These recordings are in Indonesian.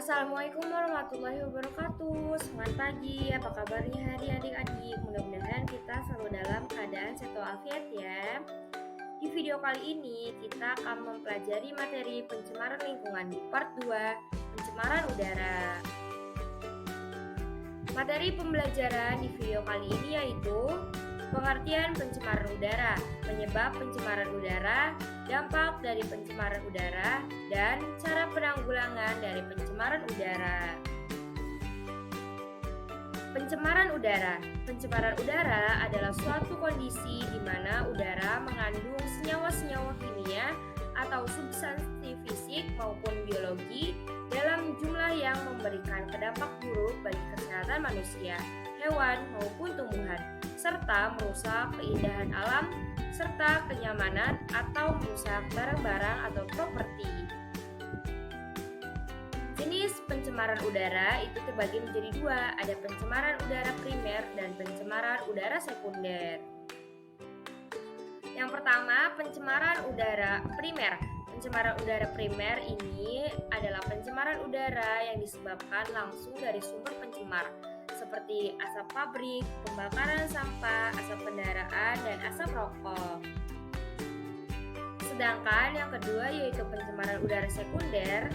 Assalamualaikum warahmatullahi wabarakatuh. Selamat pagi, apa kabarnya hari adik-adik? Mudah-mudahan kita selalu dalam keadaan sehat walafiat ya. Di video kali ini kita akan mempelajari materi pencemaran lingkungan di part 2, pencemaran udara. Materi pembelajaran di video kali ini yaitu pengertian pencemaran udara, penyebab pencemaran udara, dampak dari pencemaran udara, dan cara penanggulangan dari pencemaran udara. Pencemaran udara. Pencemaran udara adalah suatu kondisi di mana udara mengandung senyawa-senyawa kimia atau substansi fisik maupun biologi dalam jumlah yang memberikan dampak buruk bagi kesehatan manusia, hewan maupun tumbuhan, serta merusak keindahan alam serta kenyamanan atau merusak barang-barang atau properti. Jenis pencemaran udara itu terbagi menjadi dua, ada pencemaran udara primer dan pencemaran udara sekunder. Yang pertama, pencemaran udara primer. Pencemaran udara primer ini adalah pencemaran udara yang disebabkan langsung dari sumber pencemar, seperti asap pabrik, pembakaran sampah, asap kendaraan, dan asap rokok. Sedangkan yang kedua yaitu pencemaran udara sekunder.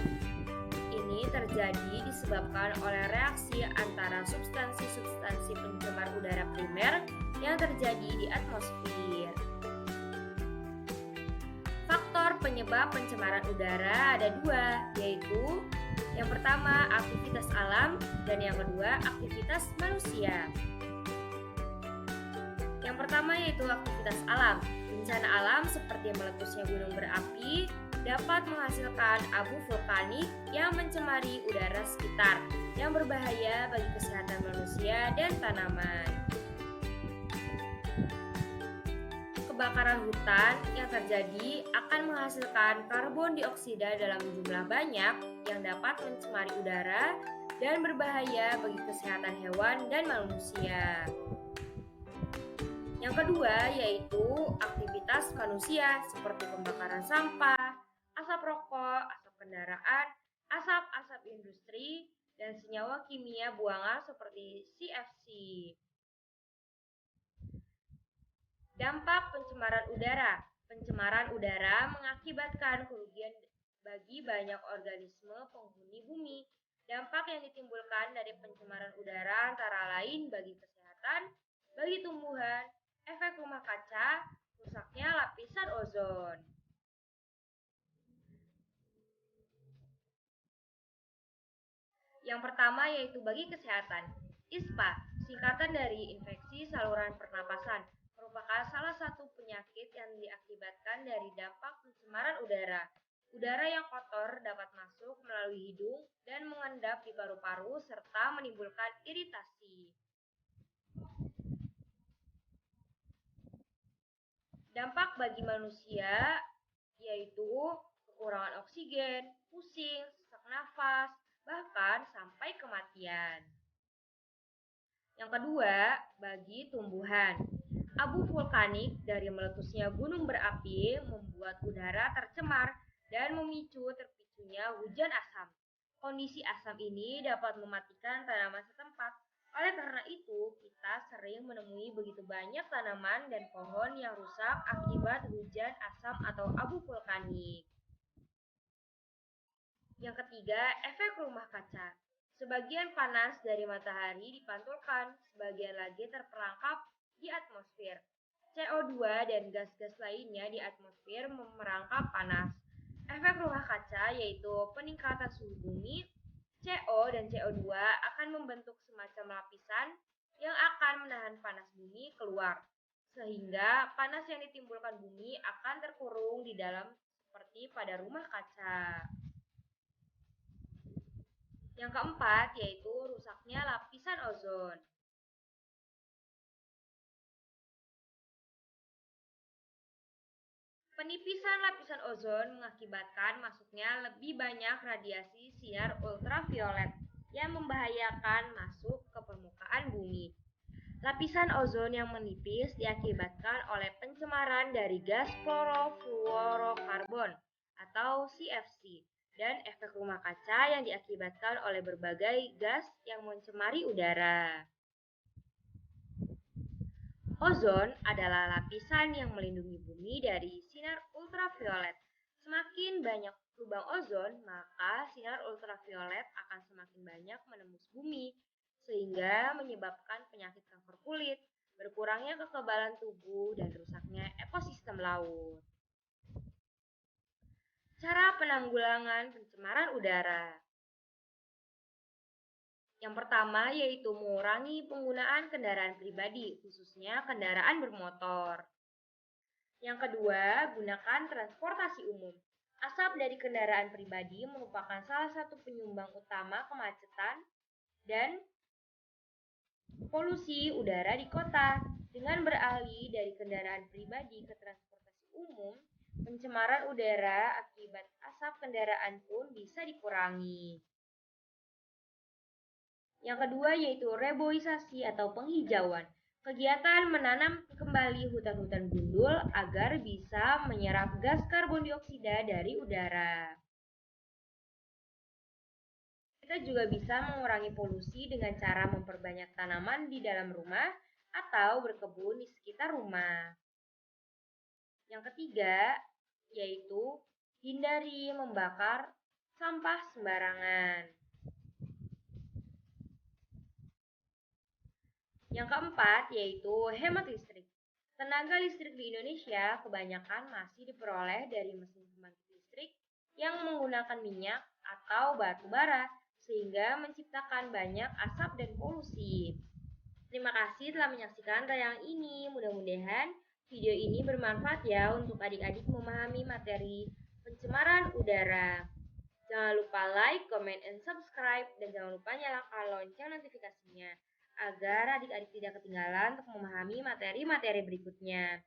Ini terjadi disebabkan oleh reaksi antara substansi-substansi pencemar udara primer yang terjadi di atmosfer. Faktor penyebab pencemaran udara ada dua, yaitu yang pertama aktivitas alam dan yang kedua aktivitas manusia. Yang pertama yaitu aktivitas alam. Bencana alam seperti meletusnya gunung berapi dapat menghasilkan abu vulkanik yang mencemari udara sekitar, yang berbahaya bagi kesehatan manusia dan tanaman. Kebakaran hutan yang terjadi akan menghasilkan karbon dioksida dalam jumlah banyak yang dapat mencemari udara dan berbahaya bagi kesehatan hewan dan manusia. Yang kedua yaitu aktivitas manusia seperti pembakaran sampah, asap rokok, asap kendaraan, asap-asap industri, dan senyawa kimia buangan seperti CFC. Dampak pencemaran udara. Pencemaran udara mengakibatkan kerugian bagi banyak organisme penghuni bumi. Dampak yang ditimbulkan dari pencemaran udara antara lain bagi kesehatan, bagi tumbuhan, efek rumah kaca, rusaknya lapisan ozon. Yang pertama yaitu bagi kesehatan. ISPA, singkatan dari infeksi saluran pernapasan, merupakan salah satu penyakit yang diakibatkan dari dampak pencemaran udara. Udara yang kotor dapat masuk melalui hidung dan mengendap di paru-paru serta menimbulkan iritasi. Dampak bagi manusia yaitu kekurangan oksigen, pusing, sesak nafas, bahkan sampai kematian. Yang kedua, bagi tumbuhan. Abu vulkanik dari meletusnya gunung berapi membuat udara tercemar dan memicu terpicunya hujan asam. Kondisi asam ini dapat mematikan tanaman setempat. Oleh karena itu, kita sering menemui begitu banyak tanaman dan pohon yang rusak akibat hujan asam atau abu vulkanik. Yang ketiga, efek rumah kaca. Sebagian panas dari matahari dipantulkan, sebagian lagi terperangkap di atmosfer. CO2 dan gas-gas lainnya di atmosfer merangkap panas. Efek rumah kaca yaitu peningkatan suhu bumi. CO dan CO2 akan membentuk semacam lapisan yang akan menahan panas bumi keluar, sehingga panas yang ditimbulkan bumi akan terkurung di dalam seperti pada rumah kaca. Yang keempat yaitu rusaknya lapisan ozon. Penipisan lapisan ozon mengakibatkan masuknya lebih banyak radiasi sinar ultraviolet yang membahayakan masuk ke permukaan bumi. Lapisan ozon yang menipis diakibatkan oleh pencemaran dari gas klorofluorokarbon atau CFC dan efek rumah kaca yang diakibatkan oleh berbagai gas yang mencemari udara. Ozon adalah lapisan yang melindungi bumi dari sinar ultraviolet. Semakin banyak lubang ozon, maka sinar ultraviolet akan semakin banyak menembus bumi, sehingga menyebabkan penyakit kanker kulit, berkurangnya kekebalan tubuh, dan rusaknya ekosistem laut. Cara penanggulangan pencemaran udara. Yang pertama yaitu mengurangi penggunaan kendaraan pribadi, khususnya kendaraan bermotor. Yang kedua, gunakan transportasi umum. Asap dari kendaraan pribadi merupakan salah satu penyumbang utama kemacetan dan polusi udara di kota. Dengan beralih dari kendaraan pribadi ke transportasi umum, pencemaran udara akibat asap kendaraan pun bisa dikurangi. Yang kedua yaitu reboisasi atau penghijauan. Kegiatan menanam kembali hutan-hutan gundul agar bisa menyerap gas karbon dioksida dari udara. Kita juga bisa mengurangi polusi dengan cara memperbanyak tanaman di dalam rumah atau berkebun di sekitar rumah. Yang ketiga yaitu hindari membakar sampah sembarangan. Yang keempat yaitu hemat listrik. Tenaga listrik di Indonesia kebanyakan masih diperoleh dari mesin pembangkit listrik yang menggunakan minyak atau batu bara, sehingga menciptakan banyak asap dan polusi. Terima kasih telah menyaksikan tayangan ini. Mudah-mudahan video ini bermanfaat ya untuk adik-adik memahami materi pencemaran udara. Jangan lupa like, comment, and subscribe, dan jangan lupa nyalakan lonceng notifikasinya agar adik-adik tidak ketinggalan untuk memahami materi-materi berikutnya.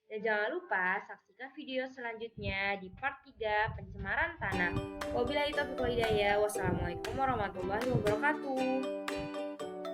Dan jangan lupa saksikan video selanjutnya di part 3 pencemaran tanah. Wabillahi taufiq wal hidayah. Wassalamualaikum warahmatullahi wabarakatuh.